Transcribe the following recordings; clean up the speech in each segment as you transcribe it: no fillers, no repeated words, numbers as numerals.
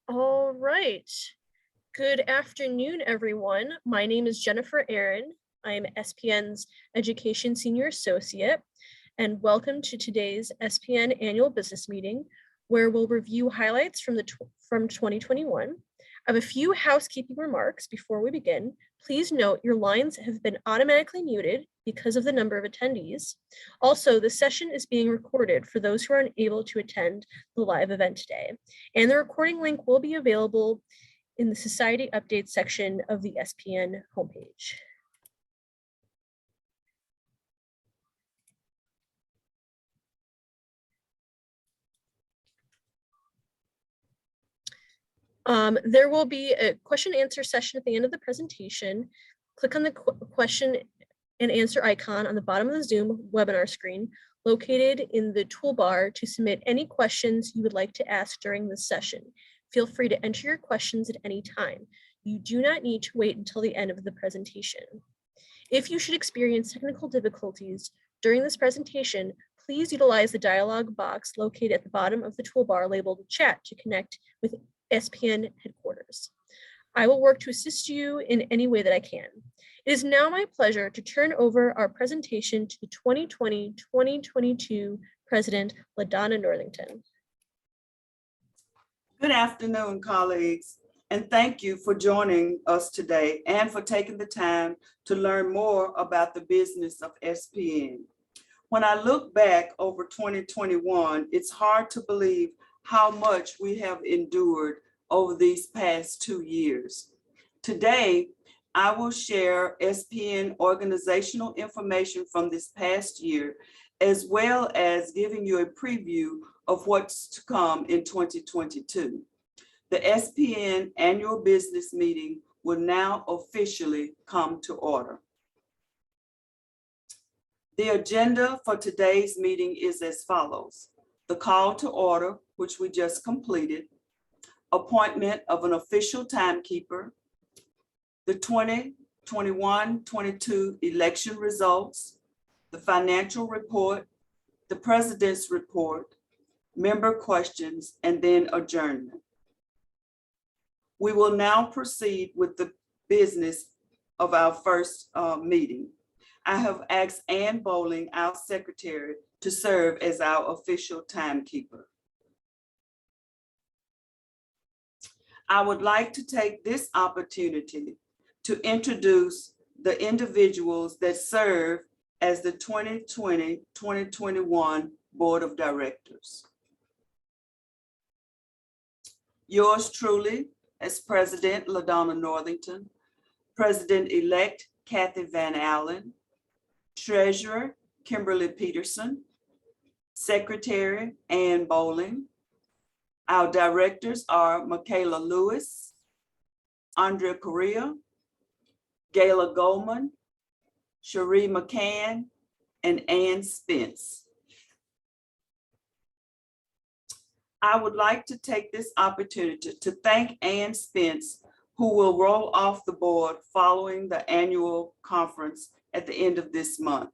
All right. Good afternoon, everyone. My name is Jennifer Aaron. I am SPN's Education Senior Associate, and welcome to today's SPN Annual Business Meeting, where we'll review highlights from 2021. I have a few housekeeping remarks before we begin. Please note your lines have been automatically muted because of the number of attendees. Also, the session is being recorded for those who are unable to attend the live event today, and the recording link will be available in the Society Updates section of the SPN homepage. There will be a question and answer session at the end of the presentation. Click on the question and answer icon on the bottom of the Zoom webinar screen located in the toolbar to submit any questions you would like to ask during this session. Feel free to enter your questions at any time. You do not need to wait until the end of the presentation. If you should experience technical difficulties during this presentation, please utilize the dialog box located at the bottom of the toolbar labeled chat to connect with SPN headquarters. I will work to assist you in any way that I can. It is now my pleasure to turn over our presentation to the 2020-2022 President, LaDonna Northington. Good afternoon, colleagues, and thank you for joining us today and for taking the time to learn more about the business of SPN. When I look back over 2021, it's hard to believe how much we have endured over these past 2 years. Today, I will share SPN organizational information from this past year, as well as giving you a preview of what's to come in 2022. The SPN annual business meeting will now officially come to order. The agenda for today's meeting is as follows: the call to order, which we just completed, appointment of an official timekeeper, the 2021-22 election results, the financial report, the president's report, member questions, and then adjournment. We will now proceed with the business of our first meeting. I have asked Ann Bowling, our secretary, to serve as our official timekeeper. I would like to take this opportunity to introduce the individuals that serve as the 2020-2021 Board of Directors. Yours truly as President, LaDonna Northington, President-elect Kathy Van Allen, Treasurer Kimberly Peterson, Secretary Ann Bowling. Our directors are Michaela Lewis, Andrea Correa, Gayla Goldman, Cherie McCann, and Ann Spence. I would like to take this opportunity to thank Ann Spence, who will roll off the board following the annual conference at the end of this month.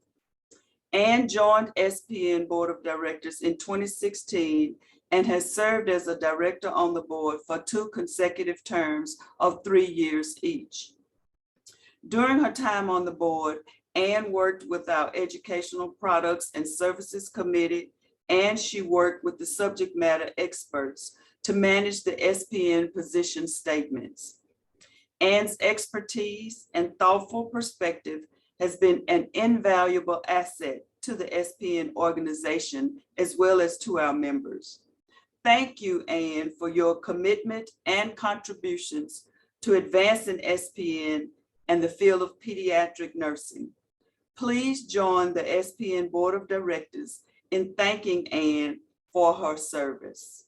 Ann joined SPN Board of Directors in 2016 and has served as a director on the board for 2 consecutive terms of 3 years each. During her time on the board, Ann worked with our Educational Products and Services Committee, and she worked with the subject matter experts to manage the SPN position statements. Ann's expertise and thoughtful perspective has been an invaluable asset to the SPN organization as well as to our members. Thank you, Ann, for your commitment and contributions to advancing SPN and the field of pediatric nursing. Please join the SPN Board of Directors in thanking Ann for her service.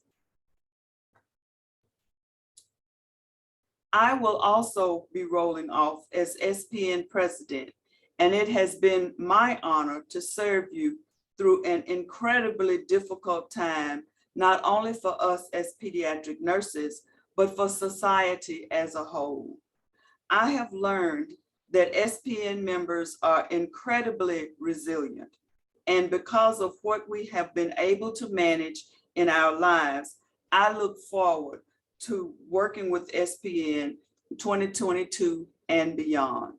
I will also be rolling off as SPN President, and it has been my honor to serve you through an incredibly difficult time, not only for us as pediatric nurses, but for society as a whole. I have learned that SPN members are incredibly resilient, and because of what we have been able to manage in our lives, I look forward to working with SPN 2022 and beyond.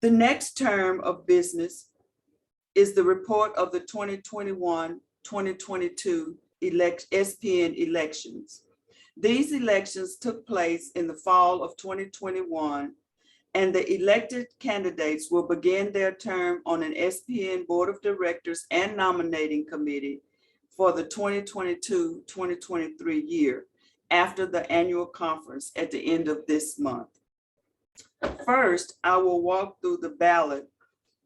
The next term of business is the report of the 2021-2022 SPN elections. These elections took place in the fall of 2021, and the elected candidates will begin their term on an SPN Board of Directors and Nominating Committee for the 2022-2023 year after the annual conference at the end of this month. First, I will walk through the ballot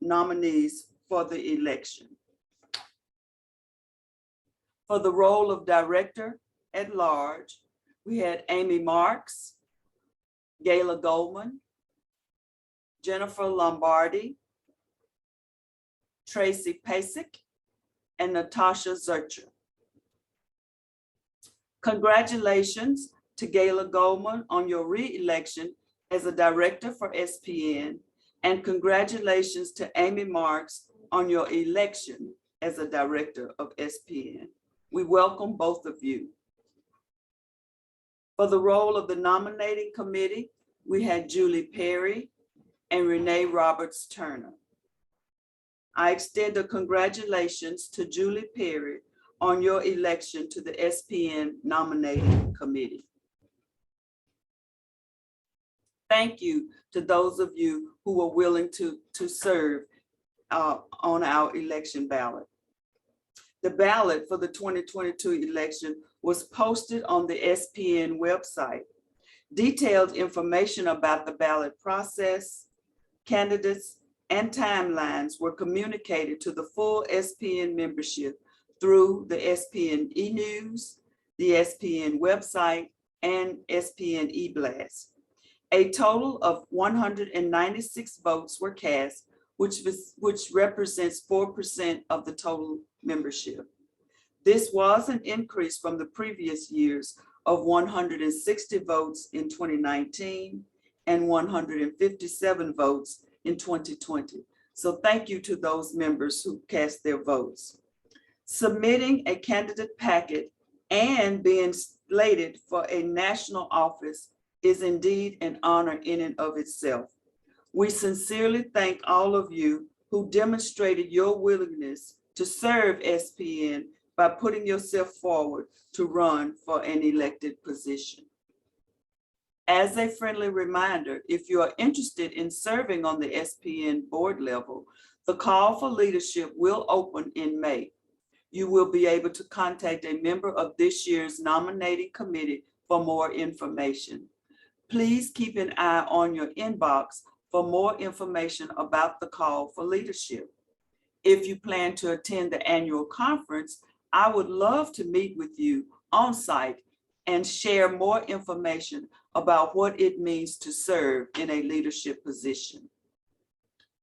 nominees for the election. For the role of Director at Large, we had Amy Marks, Gayla Goldman, Jennifer Lombardi, Tracy Pasek, and Natasha Zurcher. Congratulations to Gayla Goldman on your re-election as a director for SPN, and congratulations to Amy Marks on your election as a director of SPN. We welcome both of you. For the role of the nominating committee, we had Julie Perry and Renee Roberts Turner. I extend a congratulations to Julie Perry on your election to the SPN nominating committee. Thank you to those of you who were willing to serve on our election ballot. The ballot for the 2022 election was posted on the SPN website. Detailed information about the ballot process, candidates, and timelines were communicated to the full SPN membership through the SPN e-news, the SPN website, and SPN e-blast. A total of 196 votes were cast, which represents 4% of the total membership. This was an increase from the previous years of 160 votes in 2019 and 157 votes in 2020. So thank you to those members who cast their votes. Submitting a candidate packet and being slated for a national office is indeed an honor in and of itself. We sincerely thank all of you who demonstrated your willingness to serve SPN by putting yourself forward to run for an elected position. As a friendly reminder, if you are interested in serving on the SPN board level, the call for leadership will open in May. You will be able to contact a member of this year's nominating committee for more information. Please keep an eye on your inbox for more information about the call for leadership. If you plan to attend the annual conference, I would love to meet with you on site and share more information about what it means to serve in a leadership position.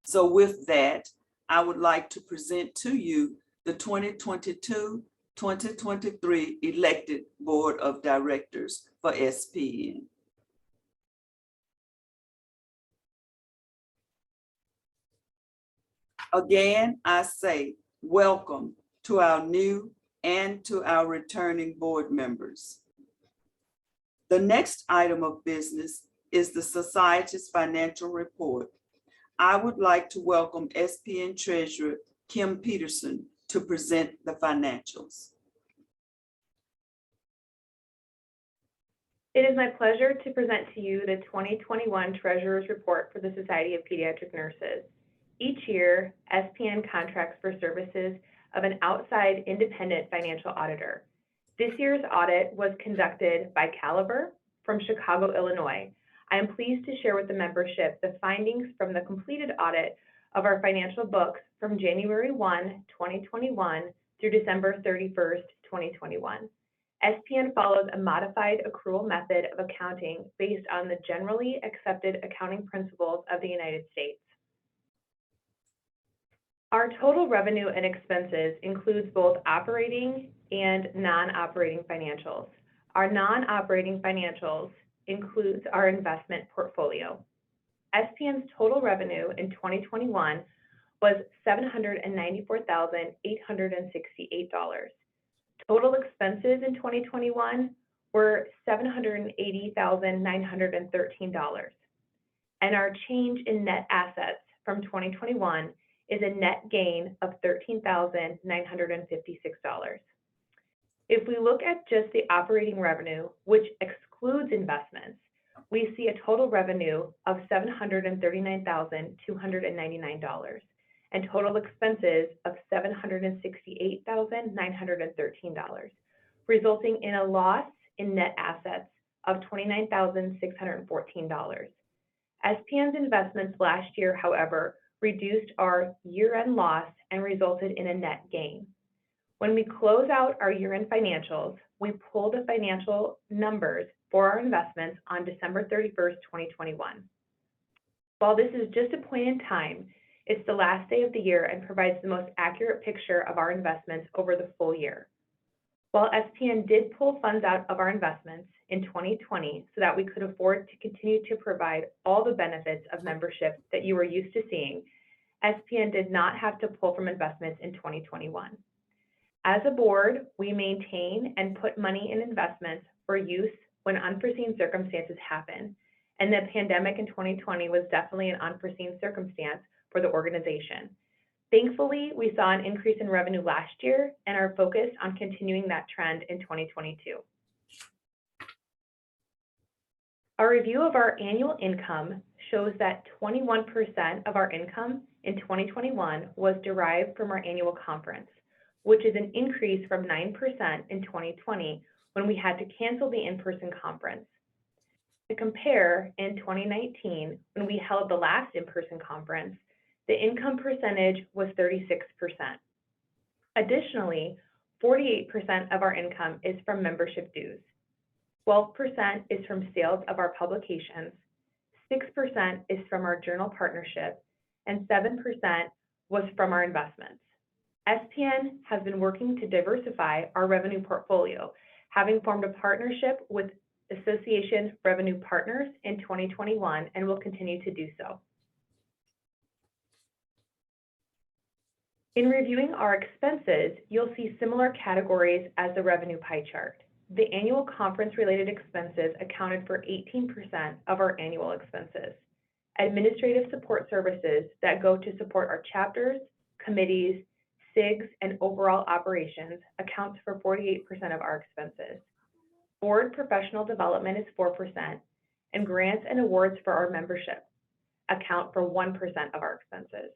So with that, I would like to present to you the 2022-2023 elected Board of Directors for SPN. Again, I say welcome to our new and to our returning board members. The next item of business is the Society's financial report. I would like to welcome SPN Treasurer Kim Peterson to present the financials. It is my pleasure to present to you the 2021 Treasurer's Report for the Society of Pediatric Nurses. Each year, SPN contracts for services of an outside independent financial auditor. This year's audit was conducted by Caliber from Chicago, Illinois. I am pleased to share with the membership the findings from the completed audit of our financial books from January 1, 2021 through December 31st, 2021. SPN follows a modified accrual method of accounting based on the generally accepted accounting principles of the United States. Our total revenue and expenses includes both operating and non-operating financials. Our non-operating financials includes our investment portfolio. SPN's total revenue in 2021 was $794,868. Total expenses in 2021 were $780,913. And our change in net assets from 2021 is a net gain of $13,956. If we look at just the operating revenue, which excludes investments, we see a total revenue of $739,299 and total expenses of $768,913, resulting in a loss in net assets of $29,614. SPN's investments last year, however, reduced our year-end loss and resulted in a net gain. When we close out our year-end financials, we pull the financial numbers for our investments on December 31st, 2021. While this is just a point in time, it's the last day of the year and provides the most accurate picture of our investments over the full year. While SPN did pull funds out of our investments in 2020 so that we could afford to continue to provide all the benefits of membership that you were used to seeing, SPN did not have to pull from investments in 2021. As a board, we maintain and put money in investments for use when unforeseen circumstances happen, and the pandemic in 2020 was definitely an unforeseen circumstance for the organization. Thankfully, we saw an increase in revenue last year and are focused on continuing that trend in 2022. Our review of our annual income shows that 21% of our income in 2021 was derived from our annual conference, which is an increase from 9% in 2020 when we had to cancel the in-person conference. To compare, in 2019, when we held the last in-person conference, the income percentage was 36%. Additionally, 48% of our income is from membership dues, 12% is from sales of our publications, 6% is from our journal partnership, and 7% was from our investments. SPN has been working to diversify our revenue portfolio, having formed a partnership with Association Revenue Partners in 2021 and will continue to do so. In reviewing our expenses, you'll see similar categories as the revenue pie chart. The annual conference-related expenses accounted for 18% of our annual expenses. Administrative support services that go to support our chapters, committees, SIGs, and overall operations accounts for 48% of our expenses. Board professional development is 4%, and grants and awards for our membership account for 1% of our expenses.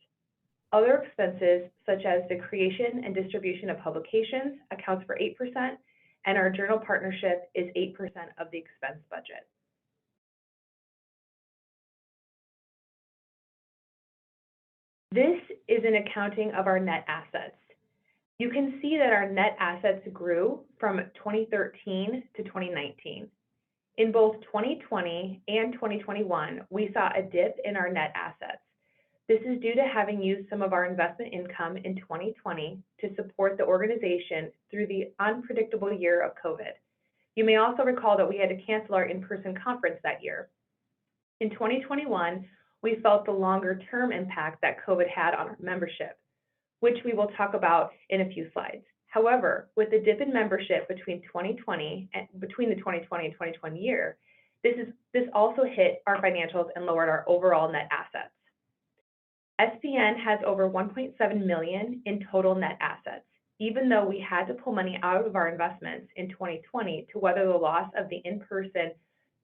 Other expenses, such as the creation and distribution of publications, accounts for 8%, and our journal partnership is 8% of the expense budget. This is an accounting of our net assets. You can see that our net assets grew from 2013 to 2019. In both 2020 and 2021, we saw a dip in our net assets. This is due to having used some of our investment income in 2020 to support the organization through the unpredictable year of COVID. You may also recall that we had to cancel our in-person conference that year. In 2021, we felt the longer-term impact that COVID had on our membership, which we will talk about in a few slides. However, with the dip in membership between the 2020 and 2021 year, this also hit our financials and lowered our overall net assets. SPN has over $1.7 million in total net assets, even though we had to pull money out of our investments in 2020 to weather the loss of the in-person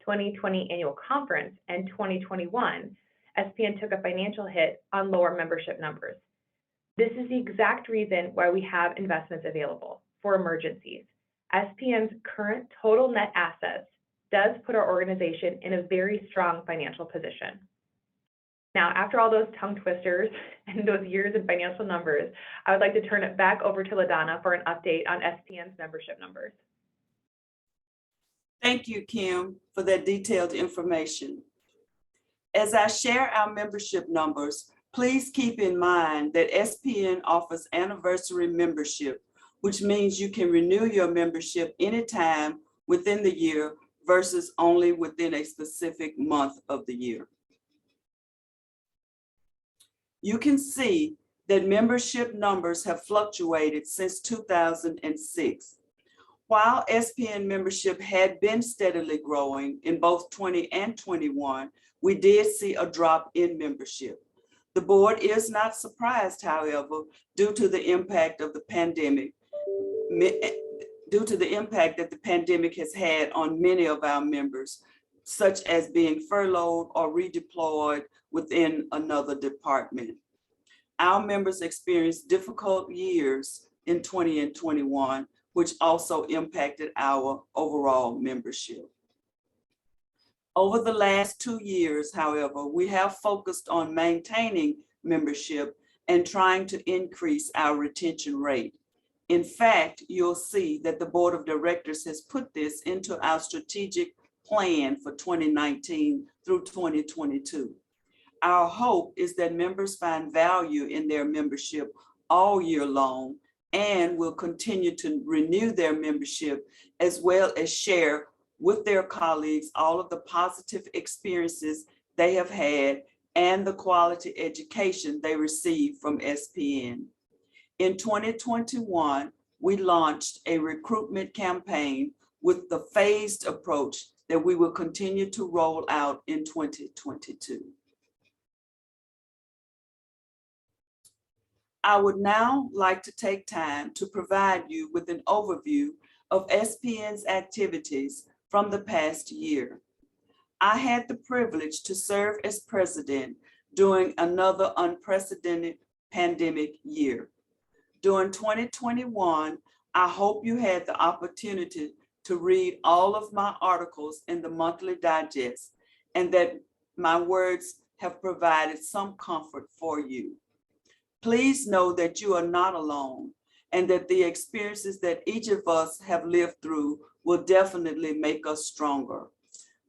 2020 annual conference, and 2021, SPN took a financial hit on lower membership numbers. This is the exact reason why we have investments available for emergencies. SPN's current total net assets does put our organization in a very strong financial position. Now, after all those tongue twisters and those years and financial numbers, I would like to turn it back over to LaDonna for an update on SPN's membership numbers. Thank you, Kim, for that detailed information. As I share our membership numbers, please keep in mind that SPN offers anniversary membership, which means you can renew your membership anytime within the year versus only within a specific month of the year. You can see that membership numbers have fluctuated since 2006. While SPN membership had been steadily growing in both 20 and 21, we did see a drop in membership. The board is not surprised, however, due to the impact that the pandemic has had on many of our members, such as being furloughed or redeployed within another department. Our members experienced difficult years in 20 and 21, which also impacted our overall membership. Over the last 2 years, however, we have focused on maintaining membership and trying to increase our retention rate. In fact, you'll see that the Board of Directors has put this into our strategic plan for 2019 through 2022. Our hope is that members find value in their membership all year long and will continue to renew their membership, as well as share with their colleagues all of the positive experiences they have had and the quality education they receive from SPN. In 2021, we launched a recruitment campaign with the phased approach that we will continue to roll out in 2022. I would now like to take time to provide you with an overview of SPN's activities from the past year. I had the privilege to serve as president during another unprecedented pandemic year. During 2021, I hope you had the opportunity to read all of my articles in the monthly digest and that my words have provided some comfort for you. Please know that you are not alone and that the experiences that each of us have lived through will definitely make us stronger.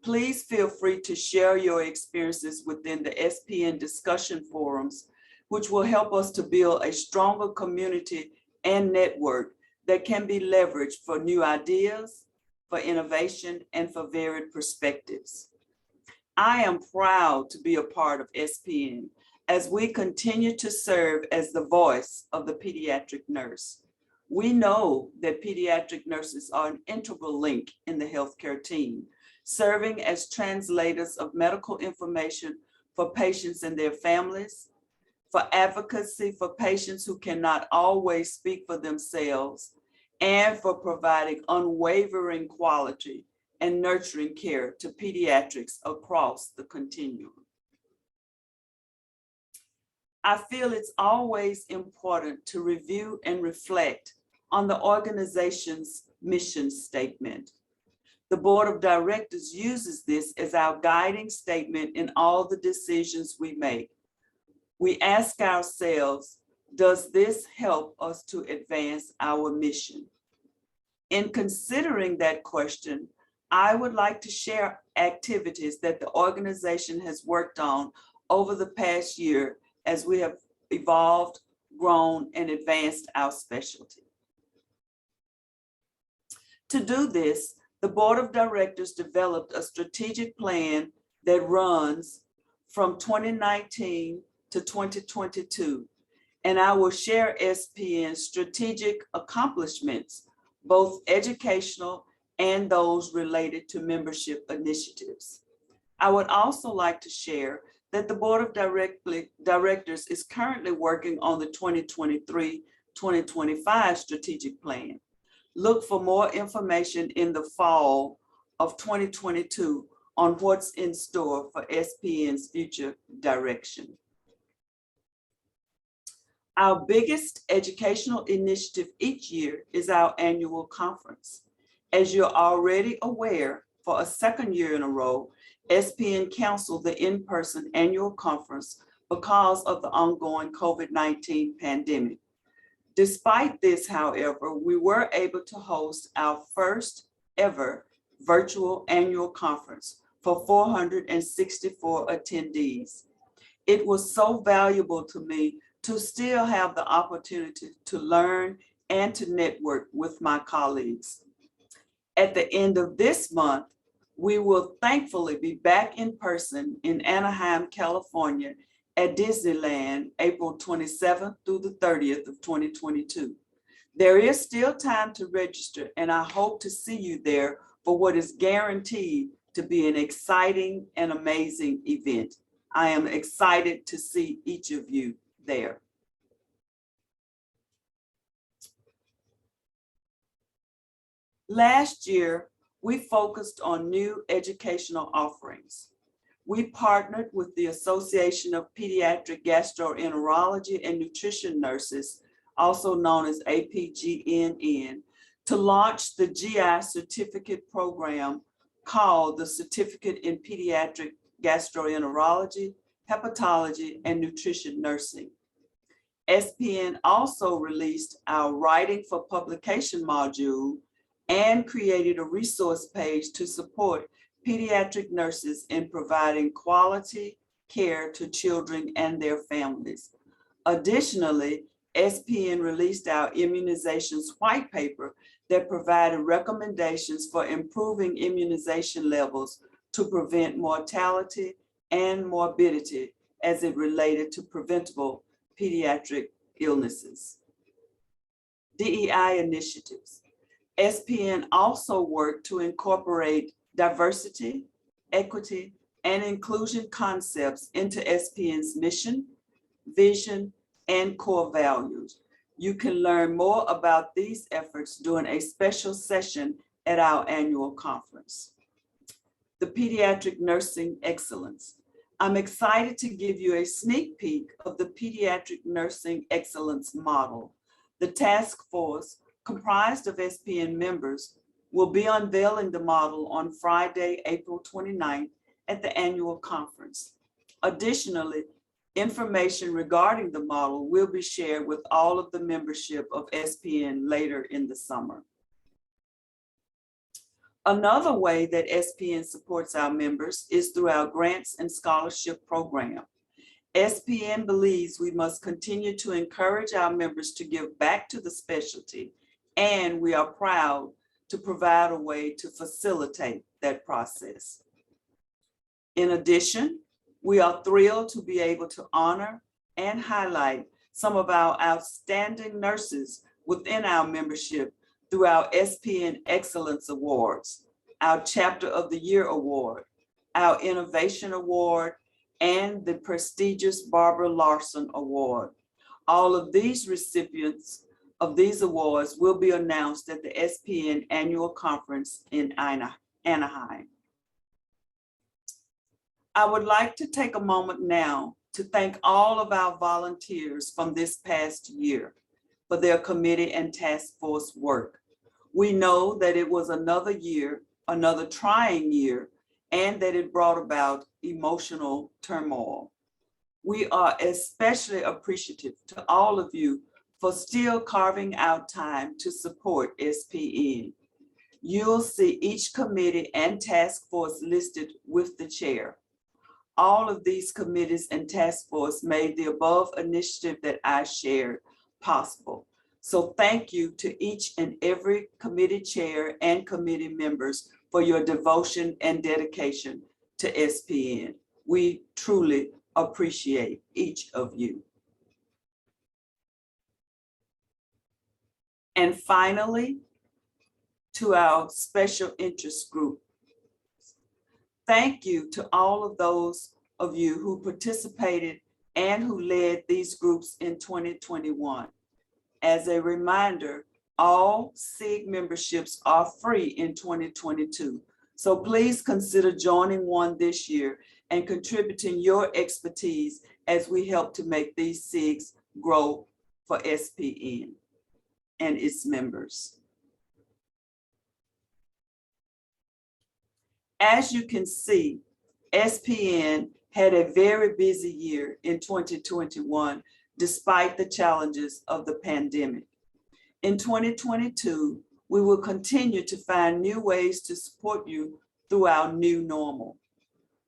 Please feel free to share your experiences within the SPN discussion forums, which will help us to build a stronger community and network that can be leveraged for new ideas, for innovation, and for varied perspectives. I am proud to be a part of SPN as we continue to serve as the voice of the pediatric nurse. We know that pediatric nurses are an integral link in the healthcare team, serving as translators of medical information for patients and their families, for advocacy for patients who cannot always speak for themselves, and for providing unwavering quality and nurturing care to pediatrics across the continuum. I feel it's always important to review and reflect on the organization's mission statement. The Board of Directors uses this as our guiding statement in all the decisions we make. We ask ourselves, does this help us to advance our mission? In considering that question, I would like to share activities that the organization has worked on over the past year as we have evolved, grown, and advanced our specialty. To do this, the Board of Directors developed a strategic plan that runs from 2019 to 2022, and I will share SPN's strategic accomplishments, both educational and those related to membership initiatives. I would also like to share that the Board of Directors is currently working on the 2023-2025 strategic plan. Look for more information in the fall of 2022 on what's in store for SPN's future direction. Our biggest educational initiative each year is our annual conference. As you're already aware, for a second year in a row, SPN canceled the in-person annual conference because of the ongoing COVID-19 pandemic. Despite this, however, we were able to host our first ever virtual annual conference for 464 attendees. It was so valuable to me to still have the opportunity to learn and to network with my colleagues. At the end of this month, we will thankfully be back in person in Anaheim, California at Disneyland, April 27th through the 30th of 2022. There is still time to register, and I hope to see you there for what is guaranteed to be an exciting and amazing event. I am excited to see each of you there. Last year, we focused on new educational offerings. We partnered with the Association of Pediatric Gastroenterology and Nutrition Nurses, also known as APGNN, to launch the GI certificate program called the Certificate in Pediatric Gastroenterology, Hepatology, and Nutrition Nursing. SPN also released our Writing for Publication module and created a resource page to support pediatric nurses in providing quality care to children and their families. Additionally, SPN released our immunizations white paper that provided recommendations for improving immunization levels to prevent mortality and morbidity as it related to preventable pediatric illnesses. DEI initiatives. SPN also worked to incorporate diversity, equity, and inclusion concepts into SPN's mission, vision, and core values. You can learn more about these efforts during a special session at our annual conference. The Pediatric Nursing Excellence. I'm excited to give you a sneak peek of the Pediatric Nursing Excellence model. The task force, comprised of SPN members, will be unveiling the model on Friday, April 29th at the annual conference. Additionally, information regarding the model will be shared with all of the membership of SPN later in the summer. Another way that SPN supports our members is through our grants and scholarship program. SPN believes we must continue to encourage our members to give back to the specialty, and we are proud to provide a way to facilitate that process. In addition, we are thrilled to be able to honor and highlight some of our outstanding nurses within our membership through our SPN Excellence Awards, our Chapter of the Year Award, our Innovation Award, and the prestigious Barbara Larson Award. All of these recipients of these awards will be announced at the SPN Annual Conference in Anaheim. I would like to take a moment now to thank all of our volunteers from this past year for their committee and task force work. We know that it was another year, another trying year, and that it brought about emotional turmoil. We are especially appreciative to all of you for still carving out time to support SPN. You'll see each committee and task force listed with the chair. All of these committees and task force made the above initiative that I shared possible. So thank you to each and every committee chair and committee members for your devotion and dedication to SPN. We truly appreciate each of you. And finally, to our special interest group, thank you to all of those of you who participated and who led these groups in 2021. As a reminder, all SIG memberships are free in 2022. So please consider joining one this year and contributing your expertise as we help to make these SIGs grow for SPN and its members. As you can see, SPN had a very busy year in 2021, despite the challenges of the pandemic. In 2022, we will continue to find new ways to support you through our new normal.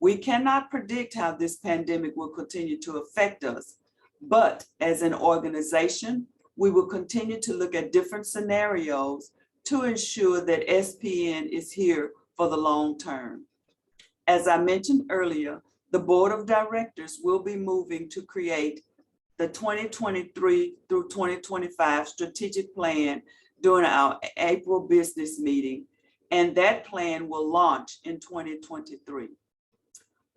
We cannot predict how this pandemic will continue to affect us, but as an organization, we will continue to look at different scenarios to ensure that SPN is here for the long term. As I mentioned earlier, The Board of Directors will be moving to create the 2023 through 2025 strategic plan during our April business meeting, and that plan will launch in 2023.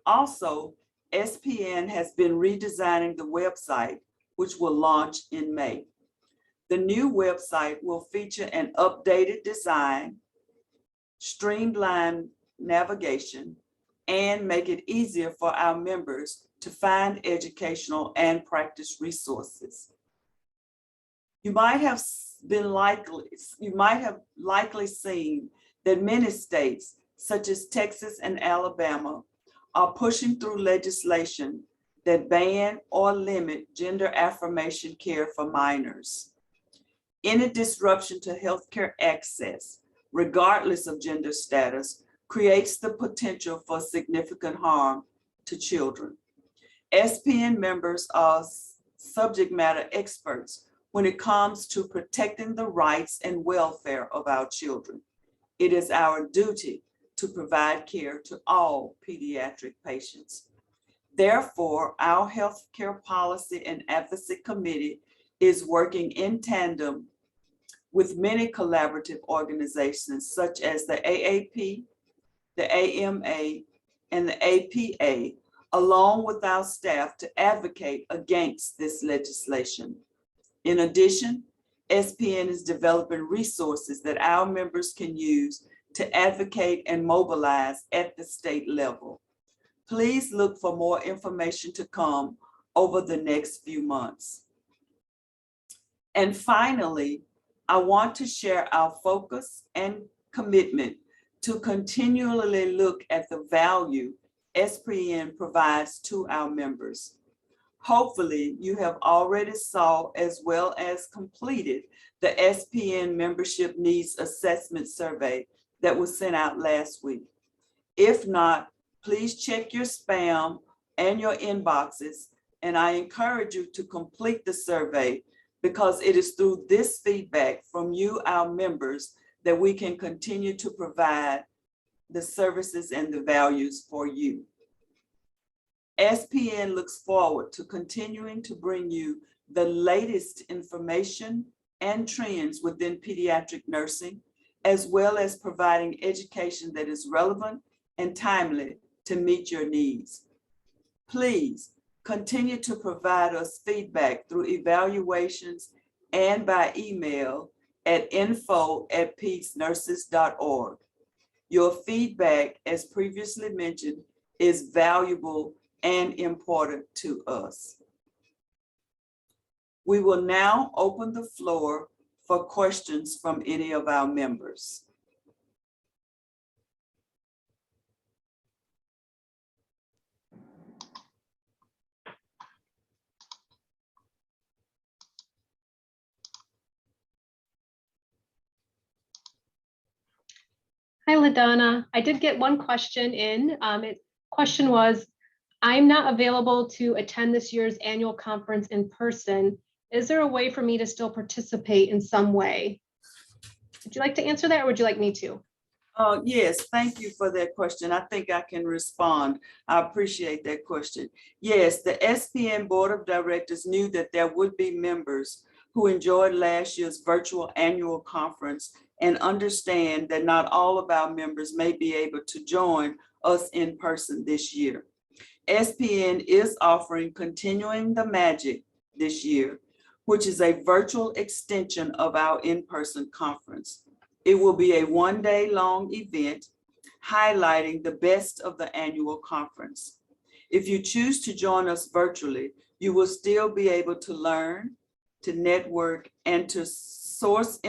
Also, SPN has been redesigning the website, which will launch in May. The new website will feature an updated design, streamlined navigation, and make it easier for our members to find educational and practice resources. You might have likely seen that many states, such as Texas and Alabama, are pushing through legislation that ban or limit gender affirmation care for minors. Any disruption to healthcare access, regardless of gender status, creates the potential for significant harm to children. SPN members are subject matter experts when it comes to protecting the rights and welfare of our children. It is our duty to provide care to all pediatric patients. Therefore, our Healthcare Policy and Advocacy Committee is working in tandem with many collaborative organizations such as the AAP, the AMA, and the APA, along with our staff to advocate against this legislation. In addition, SPN is developing resources that our members can use to advocate and mobilize at the state level. Please look for more information to come over the next few months. And finally, I want to share our focus and commitment to continually look at the value SPN provides to our members. Hopefully, you have already saw as well as completed the SPN Membership Needs Assessment Survey that was sent out last week. If not, please check your spam and your inboxes, and I encourage you to complete the survey because it is through this feedback from you, our members, that we can continue to provide the services and the values for you. SPN looks forward to continuing to bring you the latest information and trends within pediatric nursing, as well as providing education that is relevant and timely to meet your needs. Please continue to provide us feedback through evaluations and by email at info@pedsnurses.org. Your feedback, as previously mentioned, is valuable and important to us. We will now open the floor for questions from any of our members. Hi, LaDonna. I did get one question in. Question was, I'm not available to attend this year's annual conference in person. Is there a way for me to still participate in some way? Would you like to answer that or would you like me to? Yes, thank you for that question. I think I can respond. I appreciate that question. Yes, the SPN Board of Directors knew that there would be members who enjoyed last year's virtual annual conference and understand that not all of our members may be able to join us in person this year. SPN is offering Continuing the Magic this year, which is a virtual extension of our in-person conference. It will be a one-day-long event highlighting the best of the annual conference. If you choose to join us virtually, you will still be able to learn, to network, and to source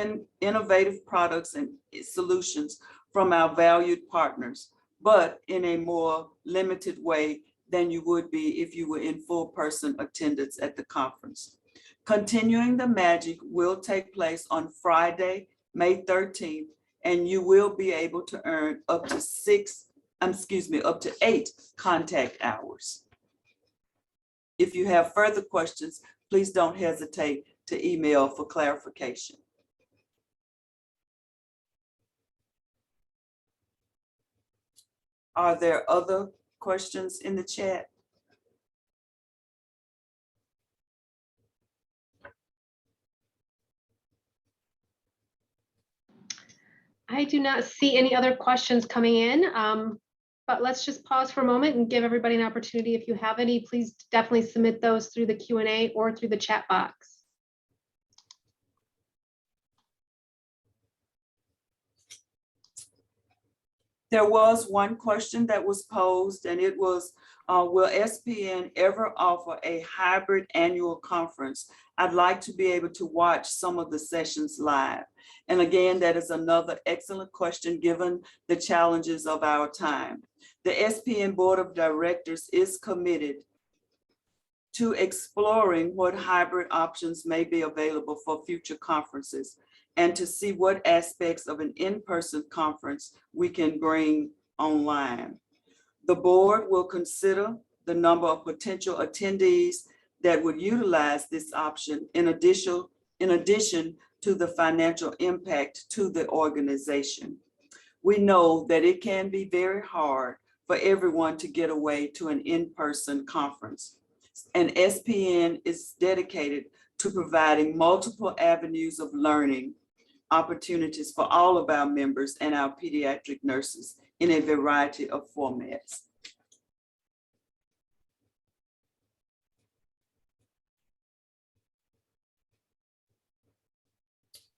innovative products and solutions from our valued partners, but in a more limited way than you would be if you were in full person attendance at the conference. Continuing the Magic will take place on Friday, May 13th, and you will be able to earn up to 8 contact hours. If you have further questions, please don't hesitate to email for clarification. Are there other questions in the chat? I do not see any other questions coming in, but let's just pause for a moment and give everybody an opportunity. If you have any, please definitely submit those through the Q&A or through the chat box. There was one question that was posed, and it was, will SPN ever offer a hybrid annual conference? I'd like to be able to watch some of the sessions live. And again, that is another excellent question given the challenges of our time. The SPN Board of Directors is committed to exploring what hybrid options may be available for future conferences, and to see what aspects of an in-person conference we can bring online. The board will consider the number of potential attendees that would utilize this option in addition to the financial impact to the organization. We know that it can be very hard for everyone to get away to an in-person conference, and SPN is dedicated to providing multiple avenues of learning opportunities for all of our members and our pediatric nurses in a variety of formats.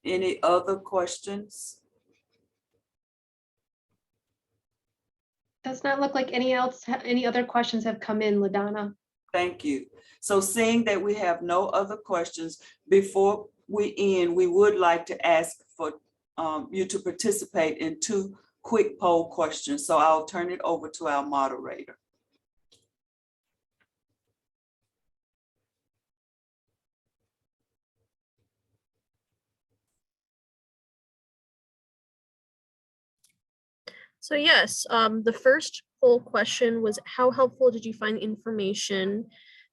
Any other questions? Does not look like any other questions have come in, LaDonna. Thank you. So seeing that we have no other questions, before we end, we would like to ask for you to participate in 2 quick poll questions. So I'll turn it over to our moderator. So yes, the first poll question was, how helpful did you find the information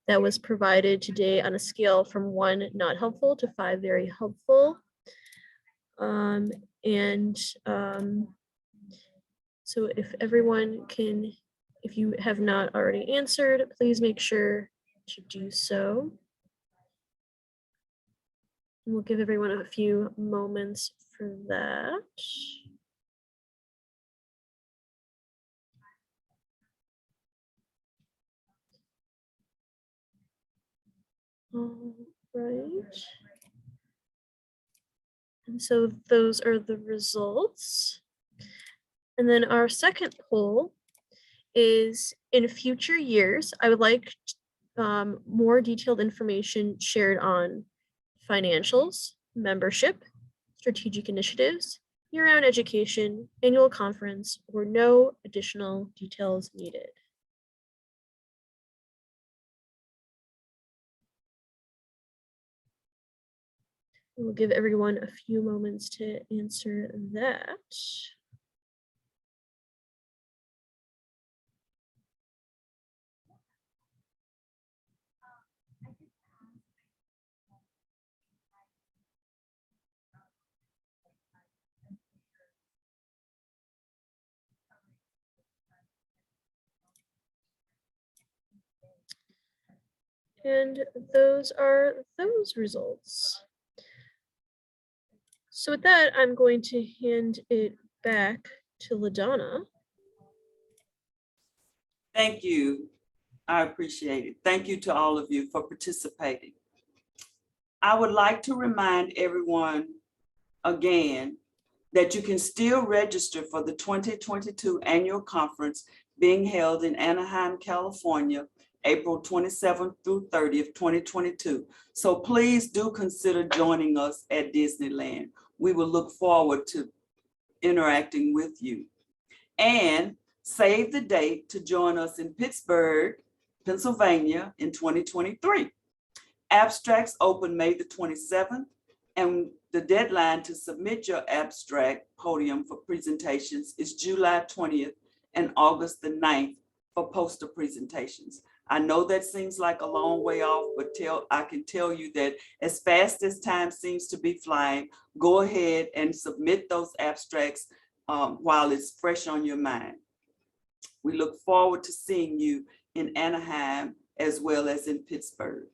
that was provided today on a scale from 1 not helpful to 5 very helpful? So if everyone can, if you have not already answered, please make sure to do so. And we'll give everyone a few moments for that. All right. And so those are the results. And then our second poll is, in future years, I would like more detailed information shared on financials, membership, strategic initiatives, year-round education, annual conference, or no additional details needed. We'll give everyone a few moments to answer that. And those are those results. So with that, I'm going to hand it back to LaDonna. Thank you. I appreciate it. Thank you to all of you for participating. I would like to remind everyone again that you can still register for the 2022 annual conference being held in Anaheim, California, April 27th through 30th, 2022. So please do consider joining us at Disneyland. We will look forward to interacting with you. And save the date to join us in Pittsburgh, Pennsylvania in 2023. Abstracts open May the 27th, and the deadline to submit your abstract podium for presentations is July 20th and August the 9th for poster presentations. I know that seems like a long way off, but I can tell you that as fast as time seems to be flying, go ahead and submit those abstracts while it's fresh on your mind. We look forward to seeing you in Anaheim as well as in Pittsburgh.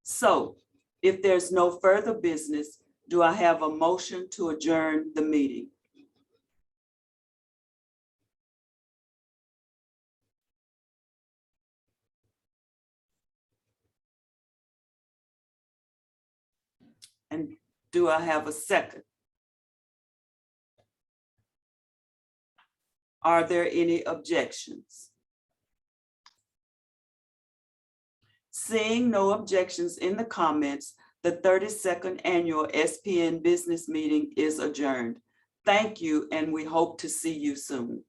So if there's no further business, do I have a motion to adjourn the meeting? And do I have a second? Are there any objections? Seeing no objections in the comments, the 32nd Annual SPN Business Meeting is adjourned. Thank you, and we hope to see you soon.